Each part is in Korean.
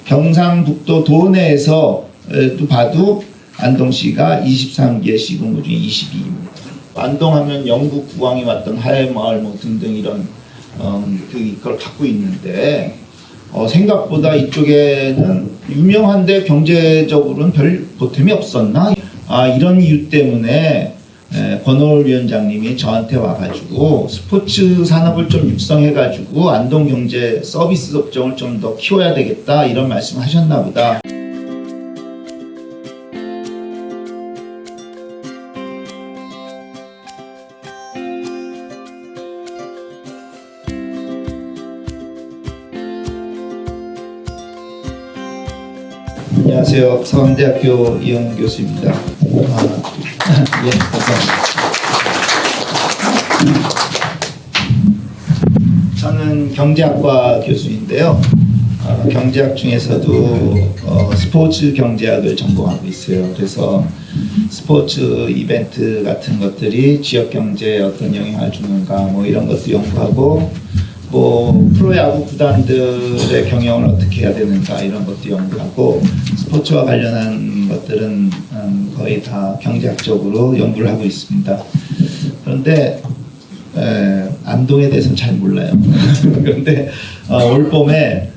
경상북도 도내에서 또 봐도 안동시가 23개 시군구 중에 22위입니다. 안동하면 영국 국왕이 왔던 하회마을 뭐 등등 이런 그걸 갖고 있는데 생각보다 이쪽에는 유명한데 경제적으로는 별 보탬이 없었나? 이런 이유 때문에 권오을 위원장님이 저한테 와가지고 스포츠 산업을 좀 육성해가지고 안동 경제 서비스 업종을 좀 더 키워야 되겠다 이런 말씀을 하셨나 보다. 안녕하세요. 서강대학교 이영훈 교수입니다. 예, 감사합니다. 저는 경제학과 교수인데요. 경제학 중에서도 스포츠 경제학을 전공하고 있어요. 그래서 스포츠 이벤트 같은 것들이 지역 경제에 어떤 영향을 주는가 뭐 이런 것도 연구하고 뭐 프로야구 구단들의 경영을 어떻게 해야 되는가 이런 것도 연구하고 스포츠와 관련한 것들은 거의 다 경제학적으로 연구를 하고 있습니다. 그런데 안동에 대해서는 잘 몰라요. 그런데 올 봄에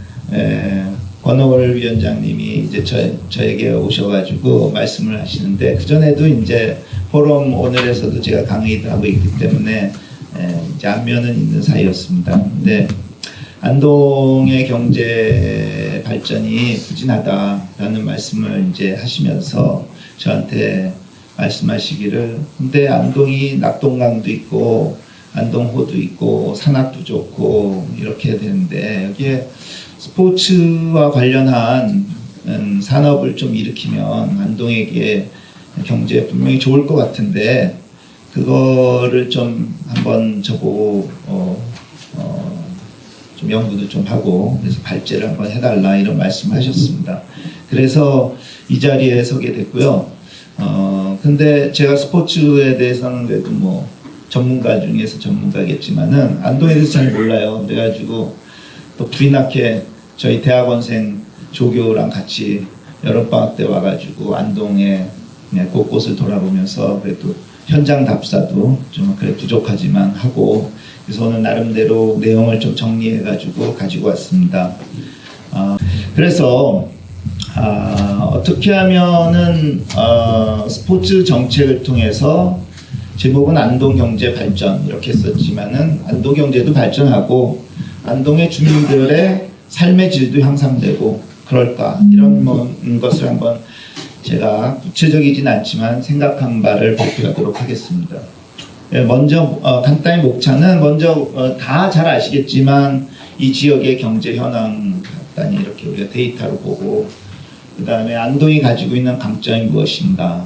권오을 위원장님이 이제 저에게 오셔가지고 말씀을 하시는데 그 전에도 이제 포럼 오늘에서도 제가 강의도 하고 있기 때문에 이제 안면은 있는 사이였습니다. 근데 안동의 경제 발전이 부진하다라는 말씀을 이제 하시면서 저한테 말씀하시기를 근데 안동이 낙동강도 있고 안동호도 있고 산악도 좋고 이렇게 되는데 여기에 스포츠와 관련한 산업을 좀 일으키면 안동에게 경제에 분명히 좋을 것 같은데 그거를 좀 한번 저보고 좀 연구도 좀 하고 그래서 발제를 한번 해달라 이런 말씀을 하셨습니다. 그래서 이 자리에 서게 됐고요. 근데 제가 스포츠에 대해서는 그래도 뭐 전문가 중에서 전문가겠지만은 안동에 대해서 잘 몰라요. 그래가지고 또 불이 나게 저희 대학원생 조교랑 같이 여름방학 때 와가지고 안동에 그냥 곳곳을 돌아보면서 그래도 현장 답사도 좀 그래 부족하지만 하고 그래서 오늘 나름대로 내용을 좀 정리해가지고 가지고 왔습니다. 그래서 어떻게 하면은 스포츠 정책을 통해서 제목은 안동 경제 발전 이렇게 했었지만은 안동 경제도 발전하고 안동의 주민들의 삶의 질도 향상되고 그럴까 이런 것을 한번 제가 구체적이진 않지만 생각한 바를 발표하도록 하겠습니다. 먼저 간단히 목차는 먼저 다 잘 아시겠지만 이 지역의 경제 현황 간단히 이렇게 우리가 데이터로 보고 그 다음에 안동이 가지고 있는 강점이 무엇인가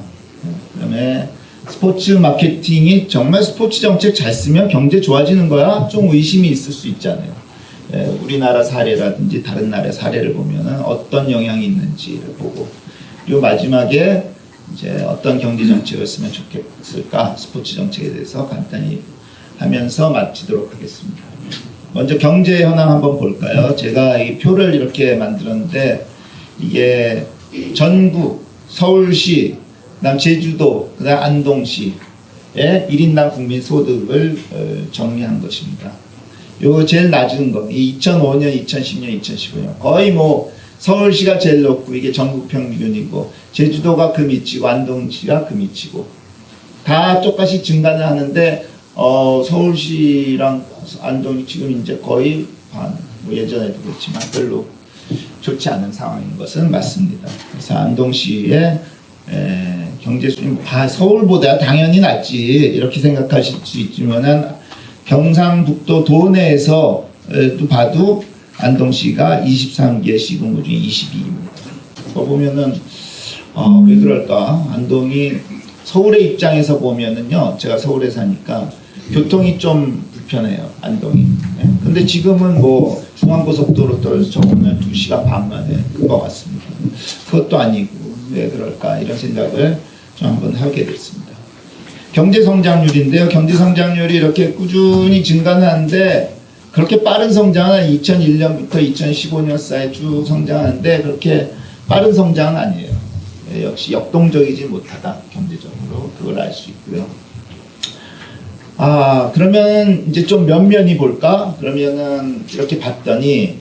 그 다음에 스포츠 마케팅이 정말 스포츠 정책 잘 쓰면 경제 좋아지는 거야? 좀 의심이 있을 수 있잖아요. 우리나라 사례라든지 다른 나라의 사례를 보면은 어떤 영향이 있는지를 보고 그리고 마지막에 이제 어떤 경제 정책을 쓰면 좋겠을까 스포츠 정책에 대해서 간단히 하면서 마치도록 하겠습니다. 먼저 경제 현황 한번 볼까요? 제가 이 표를 이렇게 만들었는데 이게 전국, 서울시, 그다음 제주도, 그다음 안동시의 1인당 국민 소득을 정리한 것입니다. 요거 제일 낮은 거, 2005년, 2010년, 2015년 거의 뭐 서울시가 제일 높고 이게 전국 평균이고 제주도가 그 밑이고 안동시가 그 밑이고 다 똑같이 증가는 하는데 서울시랑 안동이 지금 이제 거의 반, 뭐 예전에도 그렇지만 별로 좋지 않은 상황인 것은 맞습니다. 그래서 안동시의 경제 수준이 서울보다 당연히 낫지 이렇게 생각하실 수 있지만은 경상북도 도내에서 또 봐도 안동시가 23개 시군구 중에 22위입니다. 보면은 왜 그럴까? 안동이 서울의 입장에서 보면은요, 제가 서울에 사니까 교통이 좀 불편해요, 안동이. 네? 근데 지금은 뭐 중앙고속도로 떨어져 오면 2시간 반 만에 금방 왔습니다. 그것도 아니고 왜 그럴까? 이런 생각을 좀 한번 하게 됐습니다. 경제 성장률인데요. 경제 성장률이 이렇게 꾸준히 증가는 하는데 그렇게 빠른 성장은 2001년부터 2015년 사이에 쭉 성장하는데 그렇게 빠른 성장은 아니에요. 역시 역동적이지 못하다, 경제적으로. 그걸 알 수 있고요. 그러면 이제 좀 면면히 볼까? 그러면은 이렇게 봤더니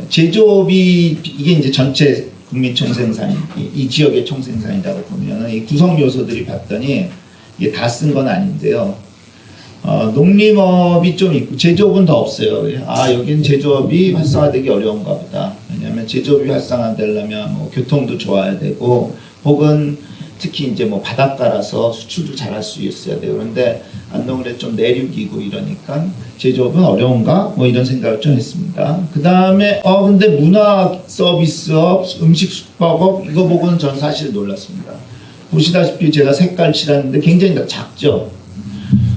제조업이 이게 이제 전체 국민 총생산, 이 지역의 총생산이라고 보면은 이 구성 요소들이 봤더니 이게 다 쓴 건 아닌데요. 농림업이 좀 있고 제조업은 더 없어요. 여기는 제조업이 활성화되기 어려운가 보다. 왜냐하면 제조업이 활성화되려면 뭐 교통도 좋아야 되고 혹은 특히 이제 뭐 바닷가라서 수출도 잘할 수 있어야 돼요. 그런데 안동은 좀 내륙이고 이러니까 제조업은 어려운가? 뭐 이런 생각을 좀 했습니다. 그 다음에 근데 문화 서비스업, 음식 숙박업 이거 보고는 전 사실 놀랐습니다. 보시다시피 제가 색깔 칠하는데 굉장히 작죠.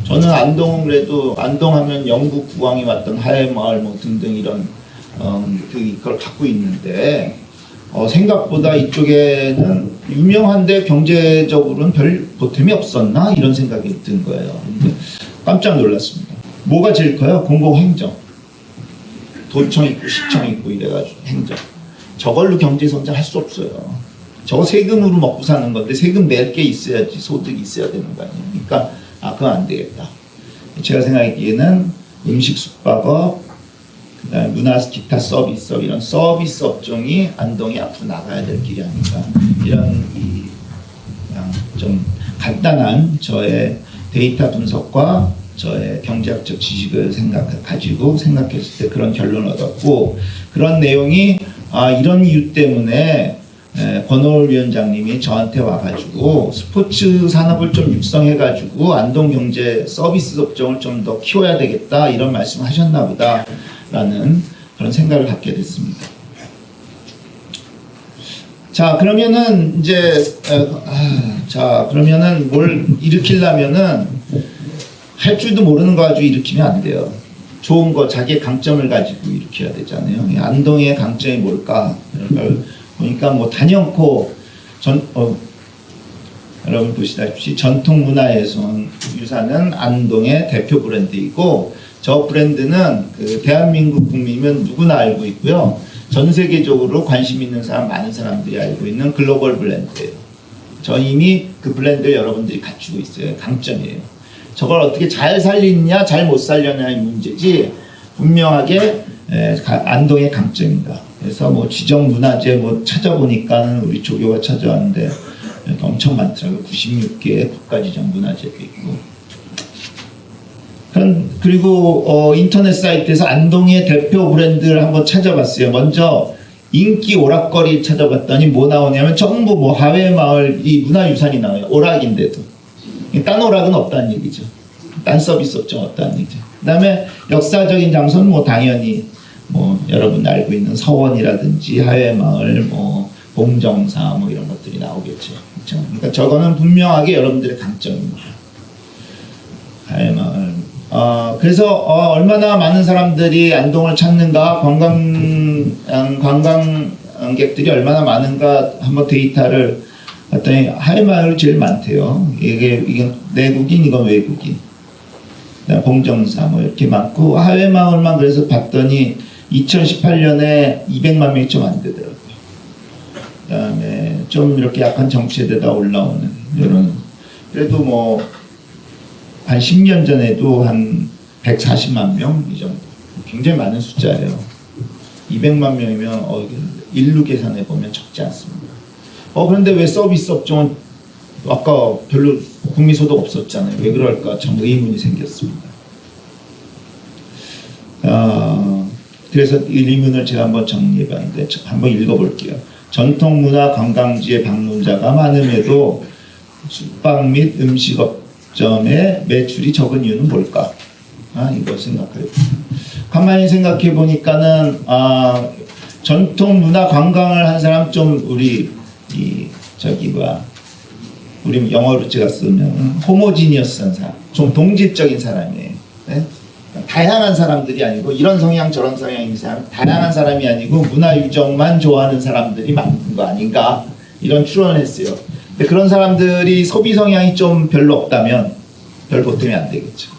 저는 안동은 그래도 안동하면 영국 국왕이 왔던 하회마을 뭐 등등 이런 그걸 갖고 있는데 생각보다 이쪽에는 유명한데 경제적으로는 별 보탬이 없었나 이런 생각이 든 거예요. 깜짝 놀랐습니다. 뭐가 제일 커요? 공공행정. 도청 있고 시청 있고 이래가지고 행정. 저걸로 경제 성장할 수 없어요. 저거 세금으로 먹고 사는 건데 세금 낼 게 있어야지 소득이 있어야 되는 거 아니에요. 그러니까 그건 안 되겠다. 제가 생각하기에는 음식 숙박업, 그다음에 문화 기타 서비스업 이런 서비스 업종이 안동이 앞으로 나가야 될 길이 아닌가 이런 그냥 좀 간단한 저의 데이터 분석과 저의 경제학적 지식을 가지고 생각했을 때 그런 결론을 얻었고 그런 내용이 이런 이유 때문에 권오을 위원장님이 저한테 와가지고 스포츠 산업을 좀 육성해가지고 안동경제 서비스 업종을 좀 더 키워야 되겠다 이런 말씀을 하셨나 보다 라는 그런 생각을 갖게 됐습니다. 자 그러면은 이제 그러면은 뭘 일으키려면은 할 줄도 모르는 거 가지고 일으키면 안 돼요. 좋은 거 자기의 강점을 가지고 일으켜야 되잖아요. 안동의 강점이 뭘까? 보니까 뭐 단연코 여러분 보시다시피 전통문화예술 유산은 안동의 대표 브랜드이고 저 브랜드는 그 대한민국 국민이면 누구나 알고 있고요. 전 세계적으로 관심 있는 사람 많은 사람들이 알고 있는 글로벌 브랜드예요. 저 이미 그 브랜드를 여러분들이 갖추고 있어요. 강점이에요. 저걸 어떻게 잘 살리느냐 잘 못 살려냐의 문제지 분명하게 안동의 강점입니다. 그래서 뭐 지정문화재 뭐 찾아보니까는 우리 조교가 찾아왔는데 엄청 많더라고요. 96개의 국가지정문화재도 있고. 그리고 인터넷 사이트에서 안동의 대표 브랜드를 한번 찾아봤어요. 먼저 인기 오락거리 찾아봤더니 뭐 나오냐면 전부 뭐 하회마을 이 문화유산이 나와요. 오락인데도. 딴 오락은 없다는 얘기죠. 딴 서비스 업종 없다는 얘기죠. 그 다음에 역사적인 장소는 뭐 당연히 뭐 여러분 알고 있는 서원이라든지 하회마을 뭐 봉정사 뭐 이런 것들이 나오겠죠. 그렇죠? 그러니까 저거는 분명하게 여러분들의 강점입니다. 하회마을. 그래서 얼마나 많은 사람들이 안동을 찾는가, 관광객들이 얼마나 많은가 한번 데이터를 봤더니 하회마을이 제일 많대요. 이게 내국인, 이건 외국인. 봉정사 뭐 이렇게 많고 하회마을만 그래서 봤더니 2018년에 200만 명이 좀 안 되더라고요. 그다음에 좀 이렇게 약간 정체되다 올라오는 이런 그래도 뭐 한 10년 전에도 한 140만 명 이 정도 굉장히 많은 숫자예요. 200만 명이면 일루 계산해 보면 적지 않습니다. 그런데 왜 서비스 업종은 아까 별로 국민소득 없었잖아요. 왜 그럴까 참 의문이 생겼습니다. 그래서 이 의문을 제가 한번 정리해봤는데 한번 읽어볼게요. 전통문화 관광지의 방문자가 많음에도 숙박 및 음식업점의 매출이 적은 이유는 뭘까? 이거 생각해요. 가만히 생각해 보니까는 전통문화 관광을 한 사람 좀 우리 우리 영어로 제가 쓰면 호모지니어스한 사람, 좀 동질적인 사람이에요. 네? 다양한 사람들이 아니고 이런 성향 저런 성향인 사람, 다양한 사람이 아니고 문화유적만 좋아하는 사람들이 많은 거 아닌가 이런 추론을 했어요. 근데 그런 사람들이 소비 성향이 좀 별로 없다면 별 보탬이 안 되겠죠.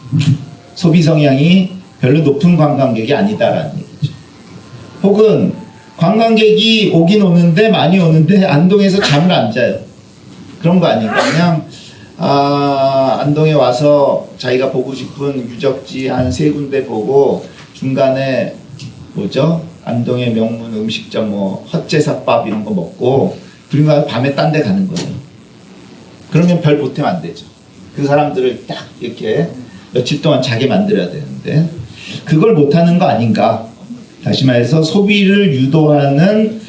소비 성향이 별로 높은 관광객이 아니다라는 얘기죠. 혹은 관광객이 오긴 오는데 많이 오는데 안동에서 잠을 안 자요. 그런 거 아닌가. 그냥 안동에 와서 자기가 보고 싶은 유적지 한 3군데 보고 중간에 뭐죠? 안동의 명문 음식점 뭐 헛제사밥 이런 거 먹고 그리고 밤에 딴 데 가는 거예요. 그러면 별 보탬 안 되죠. 그 사람들을 딱 이렇게 며칠 동안 자게 만들어야 되는데 그걸 못하는 거 아닌가. 다시 말해서 소비를 유도하는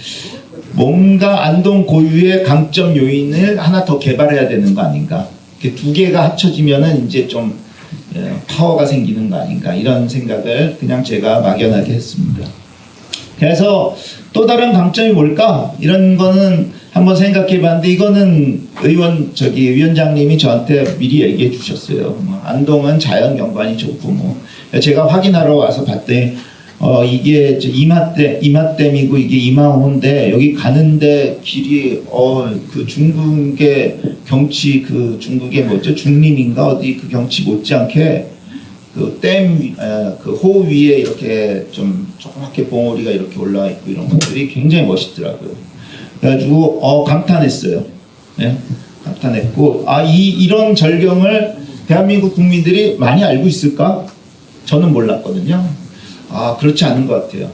뭔가 안동 고유의 강점 요인을 하나 더 개발해야 되는 거 아닌가. 두 개가 합쳐지면은 이제 좀 파워가 생기는 거 아닌가 이런 생각을 그냥 제가 막연하게 했습니다. 그래서 또 다른 강점이 뭘까? 이런 거는 한번 생각해 봤는데 이거는 위원장님이 저한테 미리 얘기해 주셨어요. 안동은 자연 경관이 좋고 제가 확인하러 와서 봤더니 이게 이마댐이고 이게 이마호인데 여기 가는데 길이 그 중국의 경치 그 중국의 뭐죠? 중림인가 어디 그 경치 못지않게 그 호 위에 이렇게 좀 조그맣게 봉우리가 이렇게 올라와 있고 이런 것들이 굉장히 멋있더라고요. 그래가지고 감탄했어요. 네? 감탄했고 이런 절경을 대한민국 국민들이 많이 알고 있을까? 저는 몰랐거든요. 그렇지 않은 것 같아요.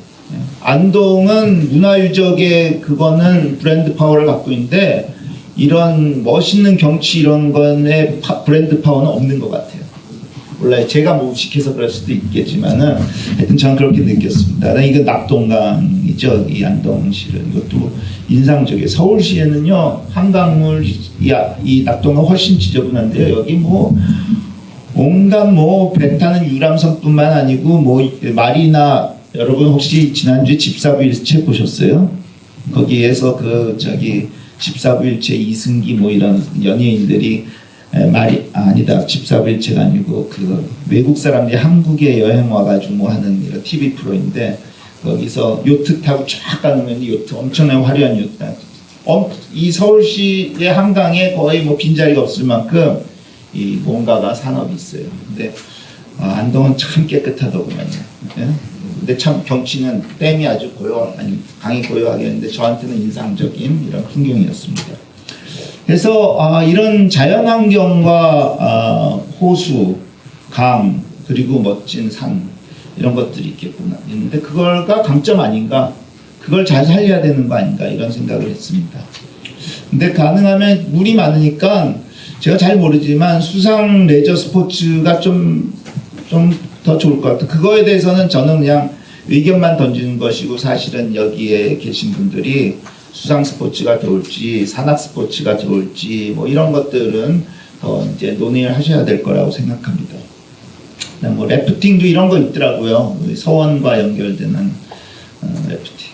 안동은 문화유적의 그거는 브랜드 파워를 갖고 있는데 이런 멋있는 경치 이런 거에 브랜드 파워는 없는 것 같아요. 몰라요. 제가 무식해서 그럴 수도 있겠지만은 하여튼 저는 그렇게 느꼈습니다. 이거 낙동강이죠. 이 안동시는 이것도 인상적이에요. 서울시에는요 한강물 이 낙동강 훨씬 지저분한데요. 여기 온갖 배 타는 유람선뿐만 아니고 마리나 여러분 혹시 지난주에 집사부일체 보셨어요? 거기에서 집사부일체 이승기 이런 연예인들이 집사부일체가 아니고 외국 사람들이 한국에 여행 와가지고 하는 이런 TV 프로인데 거기서 요트 타고 쫙 가면 요트 엄청나게 화려한 요트 이 서울시의 한강에 거의 빈자리가 없을 만큼 이 뭔가가 산업이 있어요. 근데 안동은 참 깨끗하더구만요. 네? 근데 참 경치는 댐이 아주 강이 고요하게 했는데 저한테는 인상적인 이런 풍경이었습니다. 그래서 이런 자연환경과 호수, 강, 그리고 멋진 산 이런 것들이 있겠구나. 있는데 그걸가 강점 아닌가? 그걸 잘 살려야 되는 거 아닌가? 이런 생각을 했습니다. 근데 가능하면 물이 많으니까 제가 잘 모르지만 수상 레저 스포츠가 좀 더 좋을 것 같아요. 그거에 대해서는 저는 그냥 의견만 던지는 것이고 사실은 여기에 계신 분들이 수상 스포츠가 좋을지 산악 스포츠가 좋을지 이런 것들은 더 이제 논의를 하셔야 될 거라고 생각합니다. 래프팅도 이런 거 있더라고요. 서원과 연결되는 래프팅.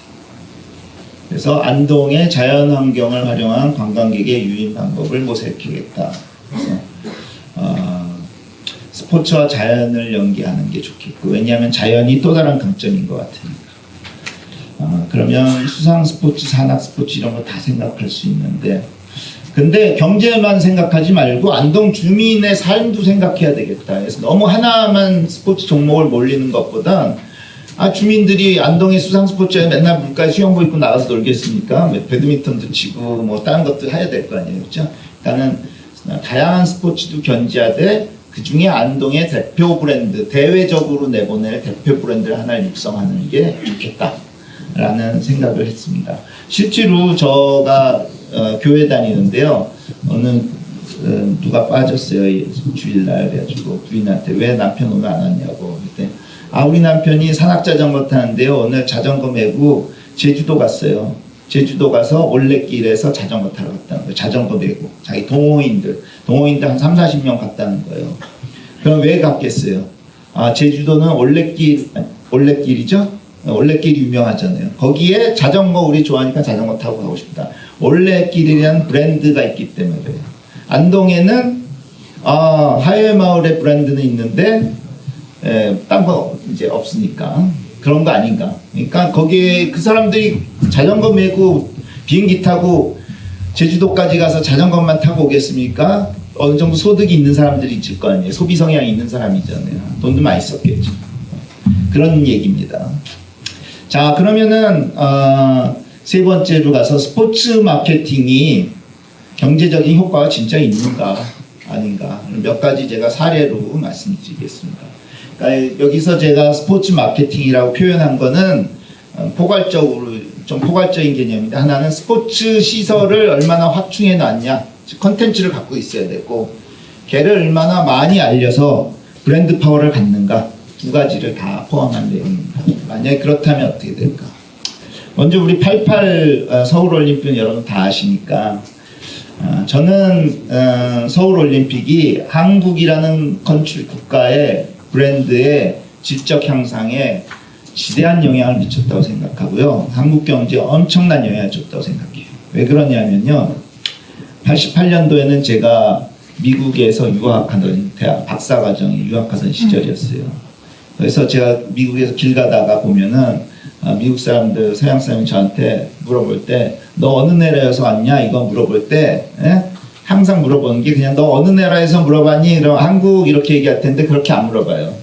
그래서 안동의 자연환경을 활용한 관광객의 유인 방법을 모색하겠다. 그래서 스포츠와 자연을 연계하는 게 좋겠고 왜냐하면 자연이 또 다른 강점인 것 같으니까. 그러면 수상 스포츠, 산악 스포츠 이런 거 다 생각할 수 있는데 근데 경제만 생각하지 말고 안동 주민의 삶도 생각해야 되겠다. 그래서 너무 하나만 스포츠 종목을 몰리는 것보다 주민들이 안동의 수상 스포츠에 맨날 물가에 수영복 입고 나가서 놀겠습니까? 배드민턴도 치고 다른 것도 해야 될 거 아니에요. 그렇죠? 일단은 다양한 스포츠도 견지하되 그중에 안동의 대표 브랜드, 대외적으로 내보낼 대표 브랜드를 하나를 육성하는 게 좋겠다라는 생각을 했습니다. 실제로 제가 교회 다니는데요. 어느 누가 빠졌어요. 주일날 그래가지고 부인한테 왜 남편 오늘 안 왔냐고. 그때 우리 남편이 산악자전거 타는데요. 오늘 자전거 메고 제주도 갔어요. 제주도 가서 올레길에서 자전거 타러 갔다는 거예요. 자전거 메고 자기 동호인들 한 30-40명 갔다는 거예요. 그럼 왜 갔겠어요? 제주도는 올레길이죠? 올레길이 유명하잖아요. 거기에 자전거 우리 좋아하니까 자전거 타고 가고 싶다. 올레길이라는 브랜드가 있기 때문에 그래요. 안동에는 하회마을의 브랜드는 있는데 딴 거 이제 없으니까 그런 거 아닌가. 그러니까 거기에 그 사람들이 자전거 메고 비행기 타고 제주도까지 가서 자전거만 타고 오겠습니까? 어느 정도 소득이 있는 사람들이 있을 거 아니에요. 소비 성향이 있는 사람이잖아요. 돈도 많이 썼겠죠. 그런 얘기입니다. 자, 그러면은 세 번째로 가서 스포츠 마케팅이 경제적인 효과가 진짜 있는가 아닌가 몇 가지 제가 사례로 말씀드리겠습니다. 그러니까 여기서 제가 스포츠 마케팅이라고 표현한 거는 좀 포괄적인 개념인데, 하나는 스포츠 시설을 얼마나 확충해 놨냐, 컨텐츠를 갖고 있어야 되고, 걔를 얼마나 많이 알려서 브랜드 파워를 갖는가, 두 가지를 다 포함한 내용입니다. 만약에 그렇다면 어떻게 될까? 먼저 우리 88 서울올림픽은 여러분 다 아시니까, 저는 서울올림픽이 한국이라는 컨트리 국가의 브랜드의 질적 향상에 지대한 영향을 미쳤다고 생각하고요. 한국 경제에 엄청난 영향을 줬다고 생각해요. 왜 그러냐면요. 88년도에는 제가 미국에서 유학하던 대학 박사과정에 유학하던 시절이었어요. 그래서 제가 미국에서 길 가다가 보면은 미국 사람들, 서양 사람이 저한테 물어볼 때 너 어느 나라에서 왔냐 이거 물어볼 때 항상 물어보는 게 그냥 너 어느 나라에서 물어봤니? 그럼 한국 이렇게 얘기할 텐데 그렇게 안 물어봐요.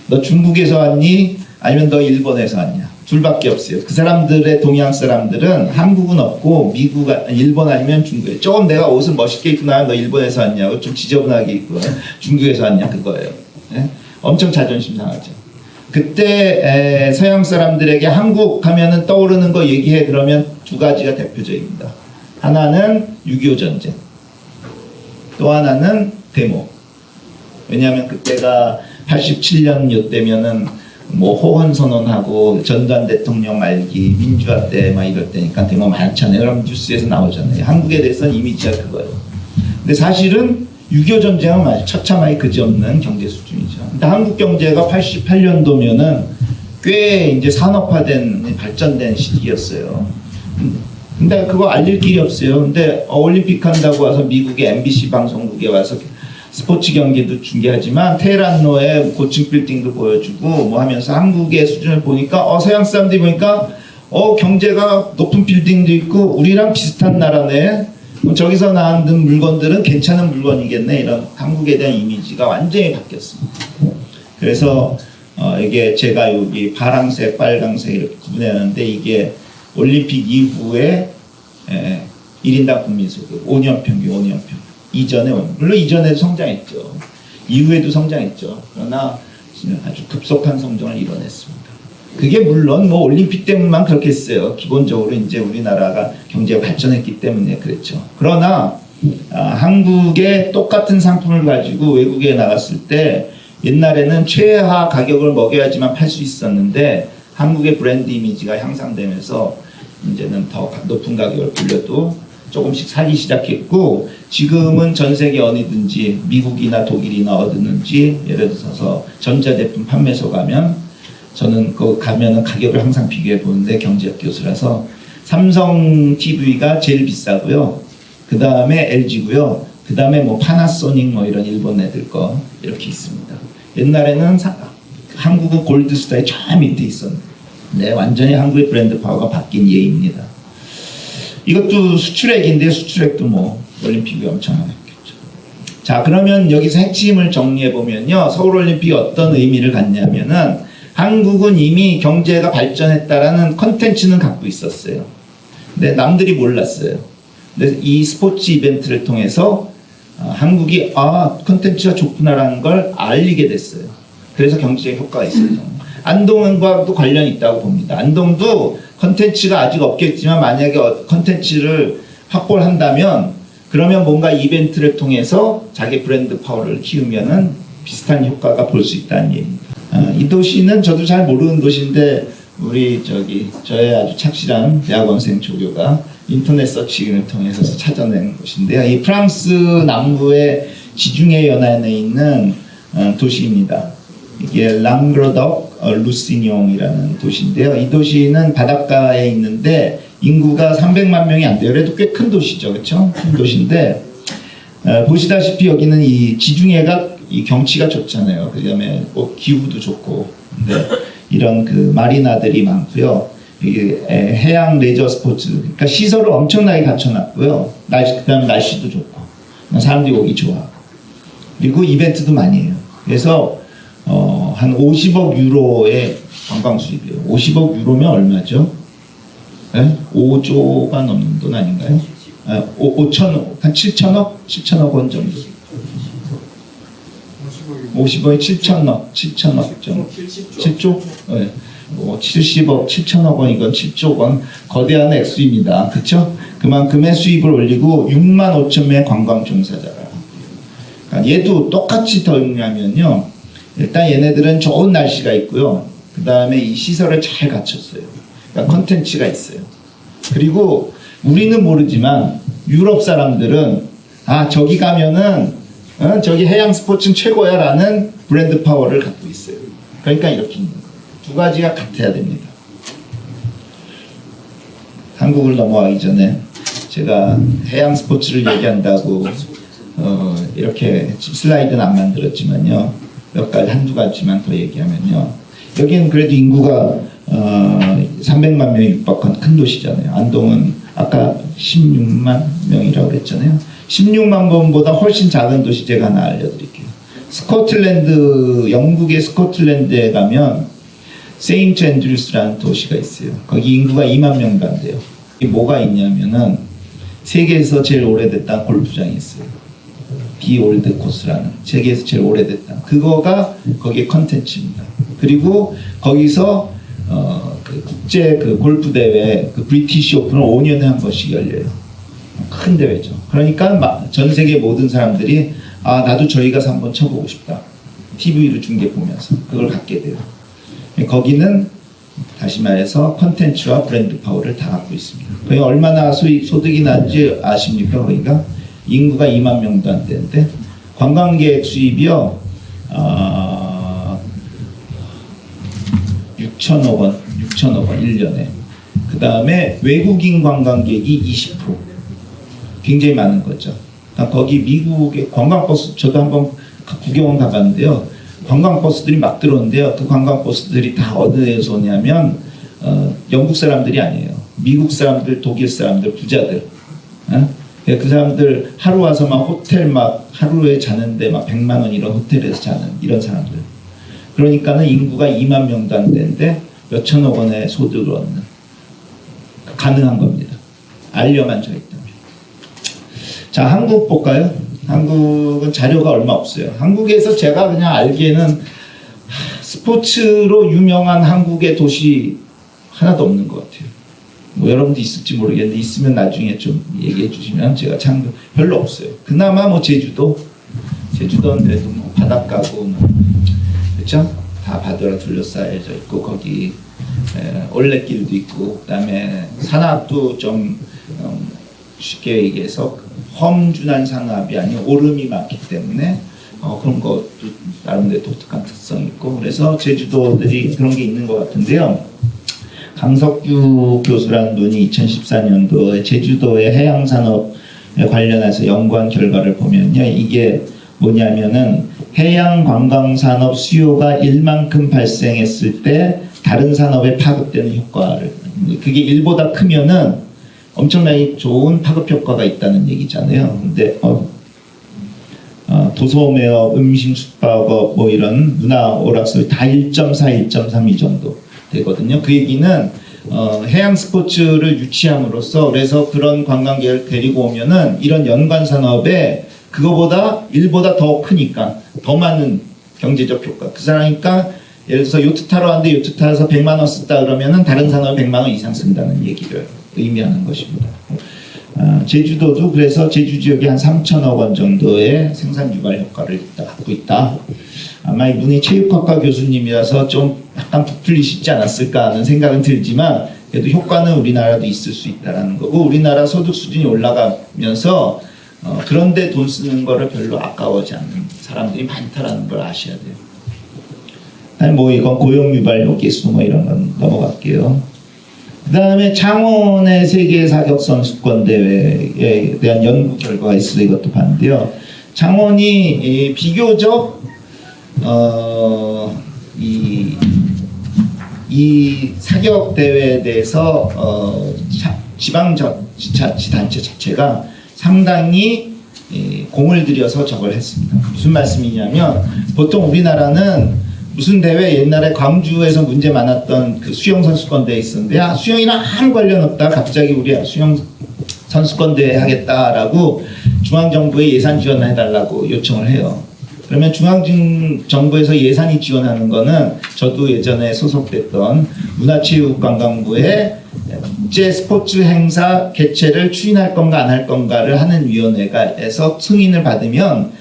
너 중국에서 왔니? 아니면 너 일본에서 왔냐? 둘밖에 없어요. 그 사람들의 동양 사람들은 한국은 없고 미국, 일본 아니면 중국에. 조금 내가 옷을 멋있게 입고 나면 너 일본에서 왔냐고 좀 지저분하게 입고 중국에서 왔냐 그거예요. 네? 엄청 자존심 상하죠. 그때 서양 사람들에게 한국 하면은 떠오르는 거 얘기해 그러면 두 가지가 대표적입니다. 하나는 6.25 전쟁, 또 하나는 데모. 왜냐하면 그때가 87년 요때면은 뭐 호헌 선언하고 전두환 대통령 말기 민주화 때 막 이럴 때니까 데모 많잖아요. 그럼 뉴스에서 나오잖아요. 한국에 대해서는 이미지가 그거예요. 근데 사실은 6.25 전쟁은 아주 처참하게 그지없는 경제 수준이죠. 근데 한국 경제가 88년도면은 꽤 이제 산업화된 발전된 시기였어요. 근데 그거 알릴 길이 없어요. 근데 올림픽 한다고 와서 미국의 MBC 방송국에 와서 스포츠 경기도 중계하지만 테헤란로의 고층 빌딩도 보여주고 뭐 하면서 한국의 수준을 보니까 서양 사람들이 보니까 경제가 높은 빌딩도 있고 우리랑 비슷한 나라네. 저기서 나온 물건들은 괜찮은 물건이겠네. 이런 한국에 대한 이미지가 완전히 바뀌었습니다. 그래서 이게 제가 여기 파란색, 빨강색 이렇게 구분해놨는데 이게 올림픽 이후에 1인당 국민소득 5년 평균. 이전에 물론 이전에도 성장했죠. 이후에도 성장했죠. 그러나 아주 급속한 성장을 이뤄냈습니다. 그게 물론 뭐 올림픽 때문만 그렇게 했어요. 기본적으로 이제 우리나라가 경제가 발전했기 때문에 그랬죠. 그러나 한국의 똑같은 상품을 가지고 외국에 나갔을 때 옛날에는 최하 가격을 먹여야지만 팔 수 있었는데 한국의 브랜드 이미지가 향상되면서 이제는 더 높은 가격을 불려도 조금씩 살기 시작했고 지금은 전 세계 어디든지 미국이나 독일이나 어디든지 예를 들어서 전자제품 판매소 가면 저는 그 가면은 가격을 항상 비교해 보는데 경제학 교수라서 삼성 TV가 제일 비싸고요. 그 다음에 LG고요. 그 다음에 뭐 파나소닉 뭐 이런 일본 애들 거 이렇게 있습니다. 옛날에는 한국은 골드스타의 저 밑에 있었는데 네, 완전히 한국의 브랜드 파워가 바뀐 예입니다. 이것도 수출액인데 수출액도 뭐 올림픽이 엄청나게 했겠죠. 자, 그러면 여기서 핵심을 정리해 보면요. 서울올림픽이 어떤 의미를 갖냐면은 한국은 이미 경제가 발전했다라는 컨텐츠는 갖고 있었어요. 근데 남들이 몰랐어요. 근데 이 스포츠 이벤트를 통해서 한국이 컨텐츠가 좋구나라는 걸 알리게 됐어요. 그래서 경제적 효과가 있어요. 안동과도 관련이 있다고 봅니다. 안동도 컨텐츠가 아직 없겠지만 만약에 컨텐츠를 확보를 한다면 그러면 뭔가 이벤트를 통해서 자기 브랜드 파워를 키우면은 비슷한 효과가 볼 수 있다는 얘기입니다. 이 도시는 저도 잘 모르는 도시인데 우리 저의 아주 착실한 대학원생 조교가 인터넷 서칭을 통해서 찾아낸 곳인데요. 이 프랑스 남부의 지중해 연안에 있는 도시입니다. 이게 랑그로덕 루시뇽이라는 도시인데요. 이 도시는 바닷가에 있는데 인구가 300만 명이 안 돼요. 그래도 꽤 큰 도시죠, 그렇죠? 큰 도시인데 보시다시피 여기는 이 지중해가 이 경치가 좋잖아요. 그다음에 뭐 기후도 좋고, 근데 이런 그 마리나들이 많고요. 이게 해양 레저 스포츠, 그러니까 시설을 엄청나게 갖춰놨고요. 그다음에 날씨도 좋고, 사람들이 오기 좋아하고, 그리고 이벤트도 많이 해요. 그래서 한 50억 유로의 관광 수입이에요. 50억 유로면 얼마죠? 네? 5조가 넘는 돈 아닌가요? 5천억, 한 7천억? 7천억 원 정도. 50억에 7천억 정도. 7조? 네. 70억, 7천억 원, 이건 7조 원. 거대한 액수입니다. 그쵸? 그만큼의 수입을 올리고 6만 5천 명의 관광 종사자가. 그러니까 얘도 똑같이 더 있냐면요. 일단 얘네들은 좋은 날씨가 있고요. 그 다음에 이 시설을 잘 갖췄어요. 그러니까 컨텐츠가 있어요. 그리고 우리는 모르지만 유럽 사람들은 저기 가면은 저기 해양 스포츠는 최고야 라는 브랜드 파워를 갖고 있어요. 그러니까 이렇게 있는 거예요. 두 가지가 같아야 됩니다. 한국을 넘어가기 전에 제가 해양 스포츠를 얘기한다고 이렇게 슬라이드는 안 만들었지만요. 몇 가지, 한두 가지만 더 얘기하면요. 여기는 그래도 인구가 300만 명이 육박한 큰 도시잖아요. 안동은 아까 16만 명이라고 그랬잖아요. 16만 명보다 훨씬 작은 도시 제가 하나 알려드릴게요. 스코틀랜드, 영국의 스코틀랜드에 가면 세인트 앤드류스라는 도시가 있어요. 거기 인구가 2만 명도 안 돼요. 뭐가 있냐면은 세계에서 제일 오래됐다는 골프장이 있어요. 비올드 코스라는 세계에서 제일 오래됐다. 그거가 거기에 컨텐츠입니다. 그리고 거기서 그 국제 그 골프 대회 그 브리티시 오픈을 5년에 한 번씩 열려요. 큰 대회죠. 그러니까 전 세계 모든 사람들이 나도 저희 가서 한번 쳐보고 싶다. TV로 중계 보면서 그걸 갖게 돼요. 거기는 다시 말해서 컨텐츠와 브랜드 파워를 다 갖고 있습니다. 거기 얼마나 소득이 나는지 아십니까? 거기가 인구가 2만 명도 안 되는데 관광객 수입이요 6천억 원 1년에. 그 다음에 외국인 관광객이 20%. 굉장히 많은 거죠. 거기 미국의 관광버스, 저도 한번 구경 가봤는데요. 관광버스들이 막 들어오는데요. 그 관광버스들이 다 어디에서 오냐면 영국 사람들이 아니에요. 미국 사람들, 독일 사람들, 부자들. 그 사람들 하루 와서 막 호텔 막 하루에 자는데 막 100만 원 이런 호텔에서 자는 이런 사람들. 그러니까는 인구가 2만 명도 안 되는데 몇 천억 원의 소득을 얻는 가능한 겁니다. 알려만 져 있다면. 자, 한국 볼까요? 한국은 자료가 얼마 없어요. 한국에서 제가 그냥 알기에는 스포츠로 유명한 한국의 도시 하나도 없는 것 같아요. 뭐 여러분도 있을지 모르겠는데 있으면 나중에 좀 얘기해 주시면 제가 참 별로 없어요. 그나마 뭐 제주도는 그래도 뭐 바닷가고 뭐 그렇죠? 다 바다로 둘러싸여져 있고 거기 올레길도 있고 그다음에 산악도 좀 쉽게 얘기해서 험준한 산업이 아닌 오름이 많기 때문에 그런 것도 나름대로 독특한 특성이 있고 그래서 제주도들이 그런 게 있는 것 같은데요. 강석규 교수라는 분이 2014년도에 제주도의 해양산업에 관련해서 연구한 결과를 보면요. 이게 뭐냐면은 해양 관광산업 수요가 1만큼 발생했을 때 다른 산업에 파급되는 효과를 그게 1보다 크면은 엄청나게 좋은 파급 효과가 있다는 얘기잖아요. 근데 도소매업, 음식, 숙박업, 뭐 이런 문화 오락설 다 1.4, 1.3 이 정도 되거든요. 그 얘기는 해양 스포츠를 유치함으로써 그래서 그런 관광객을 데리고 오면은 이런 연관 산업에 그거보다 1보다 더 크니까 더 많은 경제적 효과. 그 사람이니까 예를 들어서 요트 타러 왔는데 요트 타서 100만 원 썼다 그러면은 다른 산업에 100만 원 이상 쓴다는 얘기를 의미하는 것입니다. 제주도도 그래서 제주 지역에 한 3천억 원 정도의 생산 유발 효과를 갖고 있다. 아마 이분이 체육학과 교수님이라서 좀 약간 부풀리시지 않았을까 하는 생각은 들지만 그래도 효과는 우리나라도 있을 수 있다는 거고 우리나라 소득 수준이 올라가면서 그런데 돈 쓰는 거를 별로 아까워하지 않는 사람들이 많다라는 걸 아셔야 돼요. 아니 뭐 이건 고용 유발 효기수 뭐 이런 건 넘어갈게요. 그 다음에 창원의 세계 사격 선수권 대회에 대한 연구 결과가 있어서 이것도 봤는데요. 창원이 비교적 이 사격 대회에 대해서 지방자치단체 자체가 상당히 공을 들여서 저걸 했습니다. 무슨 말씀이냐면 보통 우리나라는 무슨 대회 옛날에 광주에서 문제 많았던 그 수영 선수권 대회 있었는데 야 수영이랑 아무 관련 없다 갑자기 우리 수영 선수권 대회 하겠다라고 중앙정부에 예산 지원을 해달라고 요청을 해요. 그러면 중앙정부에서 예산이 지원하는 거는 저도 예전에 소속됐던 문화체육관광부의 국제 스포츠 행사 개최를 추진할 건가 안 할 건가를 하는 위원회가에서 승인을 받으면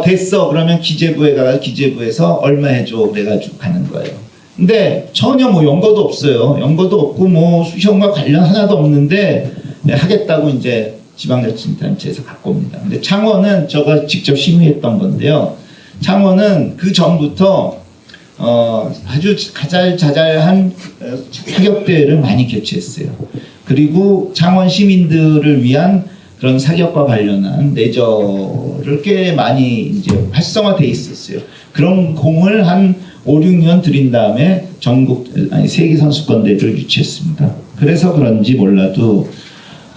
됐어 그러면 기재부에 가서 기재부에서 얼마 해줘 그래가지고 가는 거예요. 근데 전혀 뭐 연고도 없어요. 연고도 없고 뭐 수시험과 관련 하나도 없는데 하겠다고 이제 지방자치단체에서 갖고 옵니다. 근데 창원은 제가 직접 심의했던 건데요. 창원은 그 전부터 아주 자잘한 사격대회를 많이 개최했어요. 그리고 창원 시민들을 위한 그런 사격과 관련한 레저를 꽤 많이 이제 활성화돼 있었어요. 그런 공을 한 5, 6년 들인 다음에 세계 선수권대회를 유치했습니다. 그래서 그런지 몰라도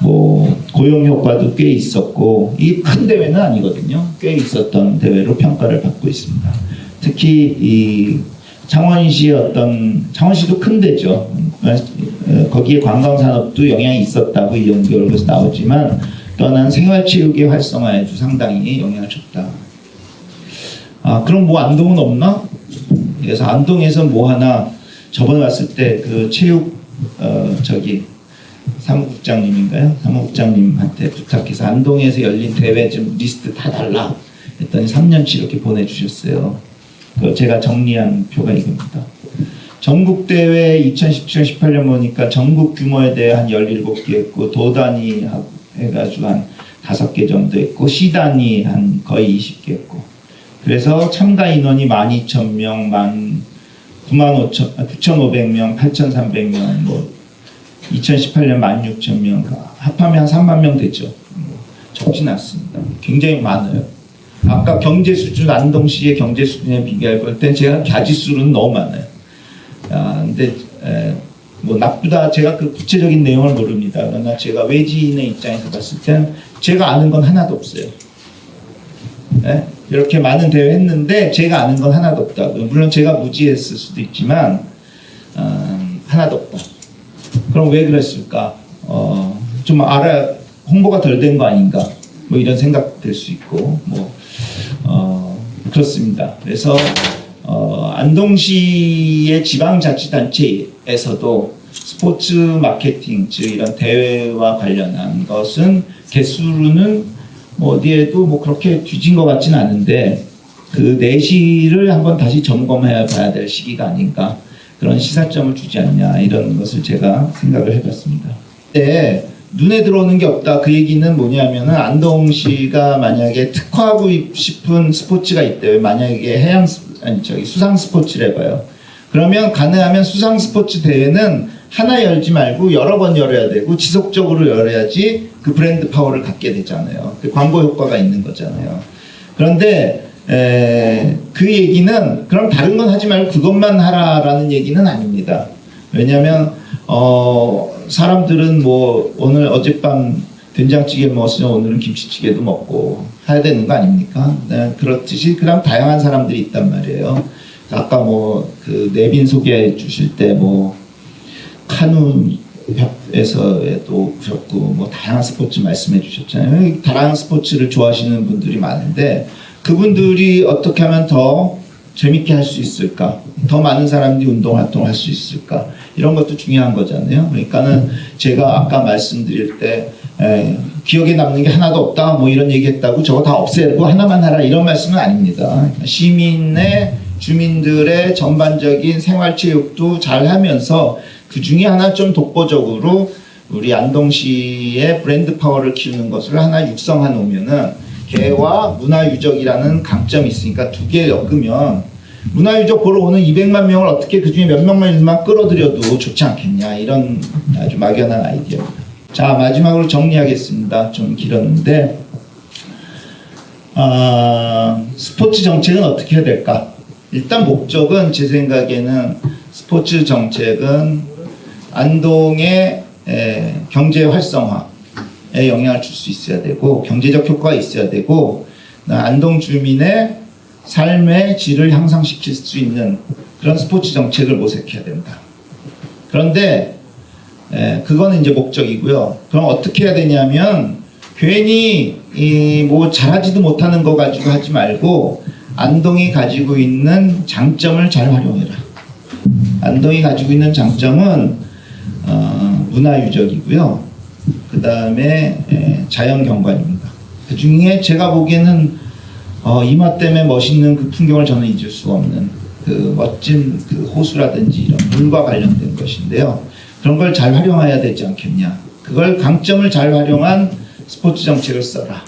뭐 고용 효과도 꽤 있었고 이 큰 대회는 아니거든요. 꽤 있었던 대회로 평가를 받고 있습니다. 특히 이 창원시의 창원시도 큰 데죠. 거기에 관광산업도 영향이 있었다고 이 연구결과에서 나오지만 또한 생활체육의 활성화에도 상당히 영향을 줬다. 그럼 뭐 안동은 없나? 그래서 안동에서 뭐 하나 저번에 왔을 때 그 체육 사무국장님인가요? 사무국장님한테 부탁해서 안동에서 열린 대회 좀 리스트 다 달라 했더니 3년치 이렇게 보내주셨어요. 제가 정리한 표가 이겁니다. 전국대회 2017-18년 보니까 전국 규모에 대해 한 17개 했고 도단위 해가지고 한 5개 정도 했고 시단위 한 거의 20개 했고 그래서 참가 인원이 12,000명, 9,500명, 8,300명 뭐 2018년 16,000명 합하면 한 3만 명 되죠. 적진 않습니다. 굉장히 많아요. 아까 경제 수준 안동시의 경제 수준에 비교해 볼 땐 제가 가지수는 너무 많아요. 근데 뭐 나쁘다 제가 그 구체적인 내용을 모릅니다. 그러나 제가 외지인의 입장에서 봤을 땐 제가 아는 건 하나도 없어요. 네? 이렇게 많은 대회 했는데 제가 아는 건 하나도 없다. 물론 제가 무지했을 수도 있지만 하나도 없다. 그럼 왜 그랬을까? 좀 홍보가 덜 된 거 아닌가? 뭐 이런 생각 될 수 있고 그렇습니다. 그래서 안동시의 지방자치단체에서도 스포츠 마케팅, 즉 이런 대회와 관련한 것은 개수로는 뭐 어디에도 뭐 그렇게 뒤진 것 같지는 않은데 그 내실을 한번 다시 점검해 봐야 될 시기가 아닌가 그런 시사점을 주지 않냐 이런 것을 제가 생각을 해봤습니다. 네, 눈에 들어오는 게 없다 그 얘기는 뭐냐면은 안동시가 만약에 특화하고 싶은 스포츠가 있대요. 만약에 수상 스포츠를 해봐요. 그러면 가능하면 수상 스포츠 대회는 하나 열지 말고 여러 번 열어야 되고 지속적으로 열어야지 그 브랜드 파워를 갖게 되잖아요. 그 광고 효과가 있는 거잖아요. 그런데 그 얘기는 그럼 다른 건 하지 말고 그것만 하라라는 얘기는 아닙니다. 왜냐하면 사람들은 뭐 오늘 어젯밤 된장찌개 먹었으면 오늘은 김치찌개도 먹고 해야 되는 거 아닙니까? 네, 그렇듯이 그냥 다양한 사람들이 있단 말이에요. 아까 뭐 그 내빈 소개해 주실 때 뭐 카누협에서도 그렇고 뭐 다양한 스포츠 말씀해 주셨잖아요. 다양한 스포츠를 좋아하시는 분들이 많은데 그분들이 어떻게 하면 더 재밌게 할 수 있을까? 더 많은 사람들이 운동활동을 할 수 있을까? 이런 것도 중요한 거잖아요. 그러니까는 제가 아까 말씀드릴 때 기억에 남는 게 하나도 없다 뭐 이런 얘기했다고 저거 다 없애고 하나만 하라 이런 말씀은 아닙니다. 주민들의 전반적인 생활체육도 잘 하면서 그 중에 하나 좀 독보적으로 우리 안동시의 브랜드 파워를 키우는 것을 하나 육성해 놓으면은 개와 문화유적이라는 강점이 있으니까 두 개 엮으면 문화유적 보러 오는 200만 명을 어떻게 그 중에 몇 명만 끌어들여도 좋지 않겠냐 이런 아주 막연한 아이디어입니다. 자 마지막으로 정리하겠습니다. 좀 길었는데 스포츠 정책은 어떻게 해야 될까? 일단 목적은 제 생각에는 스포츠 정책은 안동의 경제 활성화에 영향을 줄 수 있어야 되고 경제적 효과가 있어야 되고 안동 주민의 삶의 질을 향상시킬 수 있는 그런 스포츠 정책을 모색해야 된다. 그런데 그거는 이제 목적이고요. 그럼 어떻게 해야 되냐면 괜히 뭐 잘하지도 못하는 거 가지고 하지 말고 안동이 가지고 있는 장점을 잘 활용해라. 안동이 가지고 있는 장점은 문화유적이고요. 그 다음에 자연경관입니다. 그 중에 제가 보기에는 이마 때문에 멋있는 그 풍경을 저는 잊을 수가 없는 그 멋진 그 호수라든지 이런 물과 관련된 것인데요. 그런 걸 잘 활용해야 되지 않겠냐. 그걸 강점을 잘 활용한 스포츠 정책을 써라.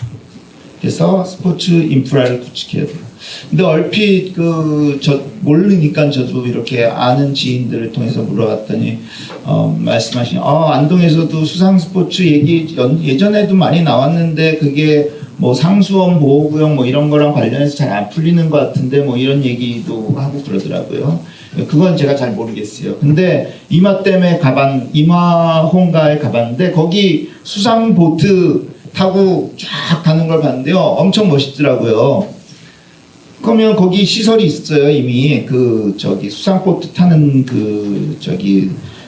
그래서 스포츠 인프라를 구축해야 돼요. 근데 얼핏 모르니까 저도 이렇게 아는 지인들을 통해서 물어봤더니 말씀하신 안동에서도 수상 스포츠 얘기 예전에도 많이 나왔는데 그게 뭐 상수원 보호구역 뭐 이런 거랑 관련해서 잘 안 풀리는 것 같은데 뭐 이런 얘기도 하고 그러더라고요. 그건 제가 잘 모르겠어요. 근데 이마 때문에 이마홍가에 가봤는데 거기 수상 보트 타고 쫙 가는 걸 봤는데요. 엄청 멋있더라고요. 그러면 거기 시설이 있어요. 이미 수상보트 타는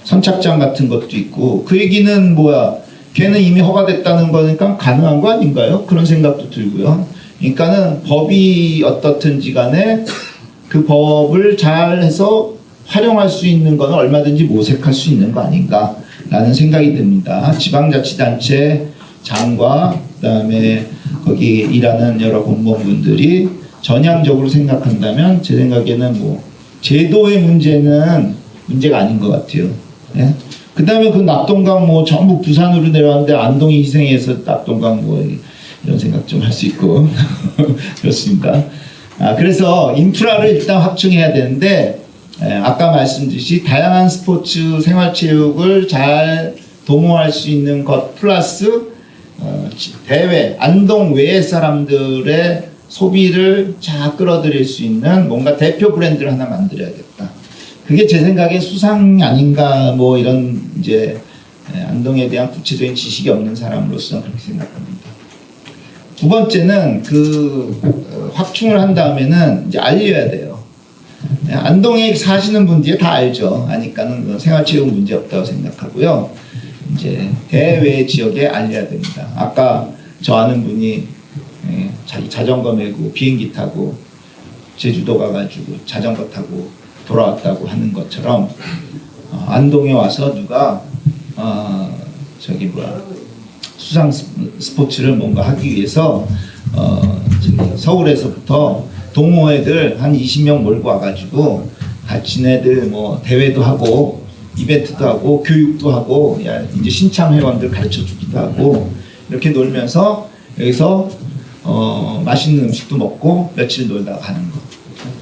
선착장 같은 것도 있고 그 얘기는 뭐야? 걔는 이미 허가됐다는 거니까 가능한 거 아닌가요? 그런 생각도 들고요. 그러니까는 법이 어떻든지 간에 그 법을 잘 해서 활용할 수 있는 거는 얼마든지 모색할 수 있는 거 아닌가라는 생각이 듭니다. 지방자치단체 장과 그다음에 거기 일하는 여러 공무원분들이 전향적으로 생각한다면 제 생각에는 뭐 제도의 문제는 문제가 아닌 것 같아요. 예? 그 다음에 그 낙동강 뭐 전부 부산으로 내려왔는데 안동이 희생해서 낙동강 뭐 이런 생각 좀 할 수 있고 그렇습니다. 그래서 인프라를 일단 확충해야 되는데 아까 말씀드렸듯이 다양한 스포츠 생활체육을 잘 도모할 수 있는 것 플러스 대외 안동 외의 사람들의 소비를 잘 끌어들일 수 있는 뭔가 대표 브랜드를 하나 만들어야겠다. 그게 제 생각에 수상 아닌가 뭐 이런 이제 안동에 대한 구체적인 지식이 없는 사람으로서 그렇게 생각합니다. 두 번째는 확충을 한 다음에는 이제 알려야 돼요. 안동에 사시는 분들이 다 알죠. 아니까는 생활체육 문제 없다고 생각하고요. 이제 대외 지역에 알려야 됩니다. 아까 저 아는 분이 자기 자전거 메고 비행기 타고 제주도 가가지고 자전거 타고 돌아왔다고 하는 것처럼 안동에 와서 누가 수상 스포츠를 뭔가 하기 위해서 서울에서부터 동호회들 한 20명 몰고 와가지고 같이 애들 뭐 대회도 하고 이벤트도 하고 교육도 하고 이제 신참 회원들 가르쳐 주기도 하고 이렇게 놀면서 여기서 맛있는 음식도 먹고 며칠 놀다가 가는 거.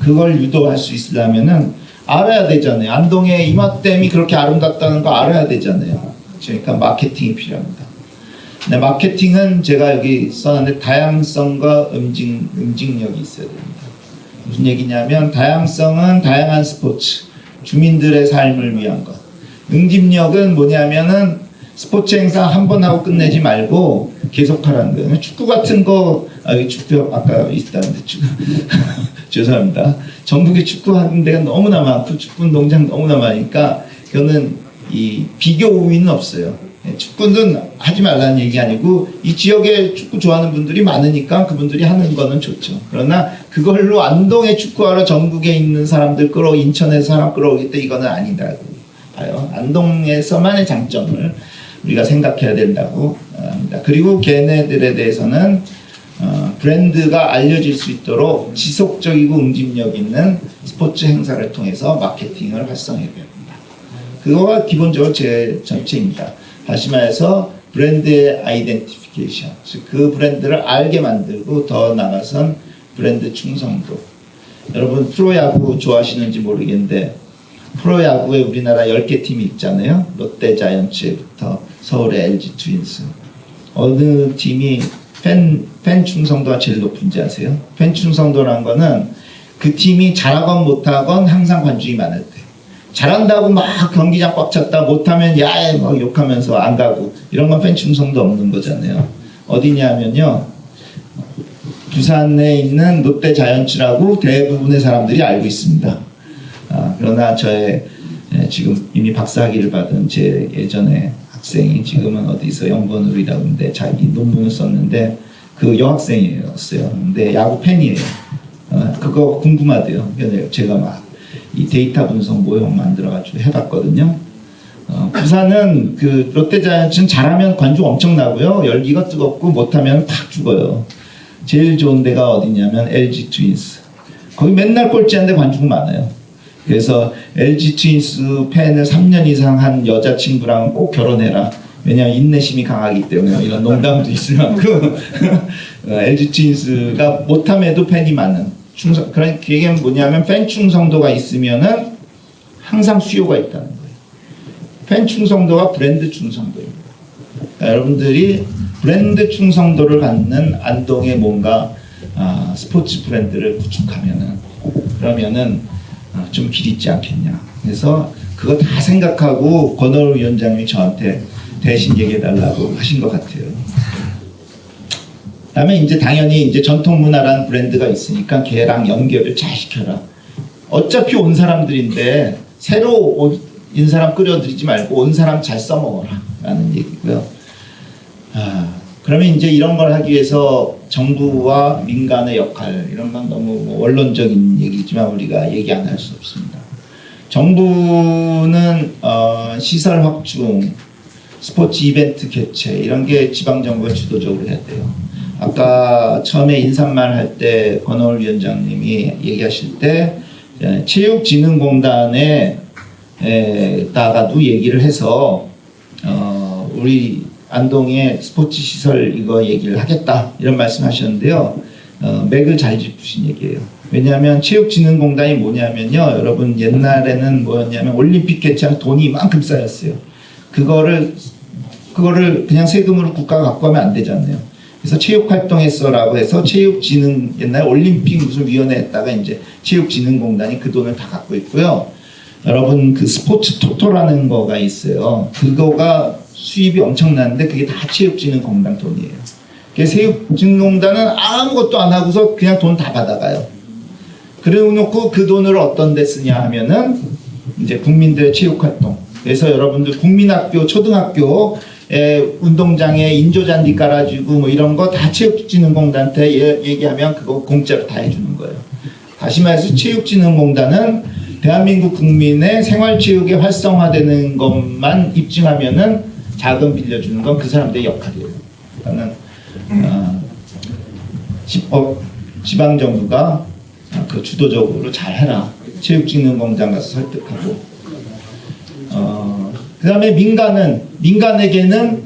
그걸 유도할 수 있으려면은 알아야 되잖아요. 안동의 이마댐이 그렇게 아름답다는 거 알아야 되잖아요. 그러니까 마케팅이 필요합니다. 네, 마케팅은 제가 여기 써놨는데 다양성과 응징력이 있어야 됩니다. 무슨 얘기냐면 다양성은 다양한 스포츠, 주민들의 삶을 위한 것. 응집력은 뭐냐면은 스포츠 행사 한 번 하고 끝내지 말고 계속 하라는 거예요. 축구 같은 거, 축구 아까 있다는데 죄송합니다. 전국에 축구하는 데가 너무나 많고 축구 운동장 너무나 많으니까 그거는 이 비교 우위는 없어요. 축구는 하지 말라는 얘기 아니고 이 지역에 축구 좋아하는 분들이 많으니까 그분들이 하는 거는 좋죠. 그러나 그걸로 안동에 축구하러 전국에 있는 사람들 인천에서 사람 끌어오기 때문에 이거는 아니다고 봐요. 안동에서만의 장점을 우리가 생각해야 된다고 합니다. 그리고 걔네들에 대해서는 브랜드가 알려질 수 있도록 지속적이고 응집력 있는 스포츠 행사를 통해서 마케팅을 활성화해야 됩니다. 그거가 기본적으로 제 전체입니다. 다시 말해서 브랜드의 아이덴티피케이션, 그 브랜드를 알게 만들고 더 나아가선 브랜드 충성도. 여러분 프로야구 좋아하시는지 모르겠는데 프로야구에 우리나라 10개 팀이 있잖아요. 롯데 자이언츠부터 서울의 LG 트윈스. 어느 팀이 팬 충성도가 제일 높은지 아세요? 팬 충성도라는 거는 그 팀이 잘하건 못하건 항상 관중이 많을 때. 잘한다고 막 경기장 꽉 찼다 못하면 야에 막 욕하면서 안 가고 이런 건 팬 충성도 없는 거잖아요. 어디냐면요. 부산에 있는 롯데자이언츠라고 대부분의 사람들이 알고 있습니다. 그러나 저의 지금 이미 박사학위를 받은 제 예전에 학생이 지금은 어디서 연구원으로 일하고 있는데 자기 논문을 썼는데 그 여학생이었어요. 근데 야구 팬이에요. 그거 궁금하대요. 그래서 제가 막 이 데이터 분석 모형 만들어가지고 해봤거든요. 부산은 그 롯데자이언츠는 잘하면 관중 엄청나고요. 열기가 뜨겁고 못하면 팍 죽어요. 제일 좋은 데가 어디냐면 LG 트윈스. 거기 맨날 꼴찌하는데 관중 많아요. 그래서 LG 트윈스 팬을 3년 이상 한 여자친구랑 꼭 결혼해라. 왜냐하면 인내심이 강하기 때문에 이런 농담도 있을 만큼 LG 트윈스가 못함에도 팬이 많은 충성. 그런 얘기는 뭐냐면 팬 충성도가 있으면은 항상 수요가 있다는 거예요. 팬 충성도가 브랜드 충성도입니다. 그러니까 여러분들이 브랜드 충성도를 갖는 안동의 뭔가 스포츠 브랜드를 구축하면은 그러면은 좀 길 있지 않겠냐. 그래서 그거 다 생각하고 권오루 위원장님이 저한테 대신 얘기해달라고 하신 것 같아요. 그다음에 이제 당연히 이제 전통 문화라는 브랜드가 있으니까 걔랑 연결을 잘 시켜라. 어차피 온 사람들인데 새로 온 사람 끌어들이지 말고 온 사람 잘 써먹어라 라는 얘기고요. 그러면 이제 이런 걸 하기 위해서 정부와 민간의 역할 이런 건 너무 원론적인 얘기지만 우리가 얘기 안 할 수 없습니다. 정부는 시설 확충, 스포츠 이벤트 개최 이런 게 지방정부가 주도적으로 해야 돼요. 아까 처음에 인사말 할 때 권오루 위원장님이 얘기하실 때 체육진흥공단에다가도 얘기를 해서 우리 안동의 스포츠 시설 이거 얘기를 하겠다 이런 말씀하셨는데요. 맥을 잘 짚으신 얘기예요. 왜냐하면 체육진흥공단이 뭐냐면요, 여러분 옛날에는 뭐였냐면 올림픽 개최한 돈이 이만큼 쌓였어요. 그거를 그냥 세금으로 국가가 갖고 가면 안 되잖아요. 그래서 체육활동했어라고 해서 체육진흥 옛날 올림픽 무슨 위원회 했다가 이제 체육진흥공단이 그 돈을 다 갖고 있고요. 여러분 그 스포츠 토토라는 거가 있어요. 그거가 수입이 엄청나는데 그게 다 체육진흥공단 돈이에요. 그래서 체육진흥공단은 아무것도 안 하고서 그냥 돈 다 받아가요. 그래놓고 그 돈을 어떤 데 쓰냐 하면은 이제 국민들의 체육활동. 그래서 여러분들 국민학교, 초등학교 운동장에 인조잔디 깔아주고 뭐 이런 거 다 체육진흥공단한테 얘기하면 그거 공짜로 다 해주는 거예요. 다시 말해서 체육진흥공단은 대한민국 국민의 생활체육이 활성화되는 것만 입증하면은 자금 빌려주는 건 그 사람들의 역할이에요. 그러니까 지방정부가 그 주도적으로 잘 해라. 체육진흥공단 가서 설득하고. 그 다음에 민간에게는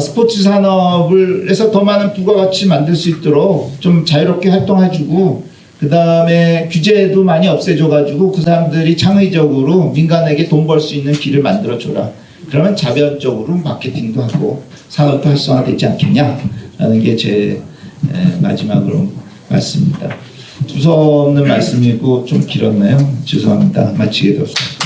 스포츠 산업을 해서 더 많은 부가가치 만들 수 있도록 좀 자유롭게 활동해주고, 그 다음에 규제도 많이 없애줘가지고 그 사람들이 창의적으로 민간에게 돈 벌 수 있는 길을 만들어줘라. 그러면 자발적으로 마케팅도 하고 산업도 활성화되지 않겠냐라는 게 제 마지막으로 말씀입니다. 두서없는 말씀이고 좀 길었나요? 죄송합니다. 마치게 되었습니다.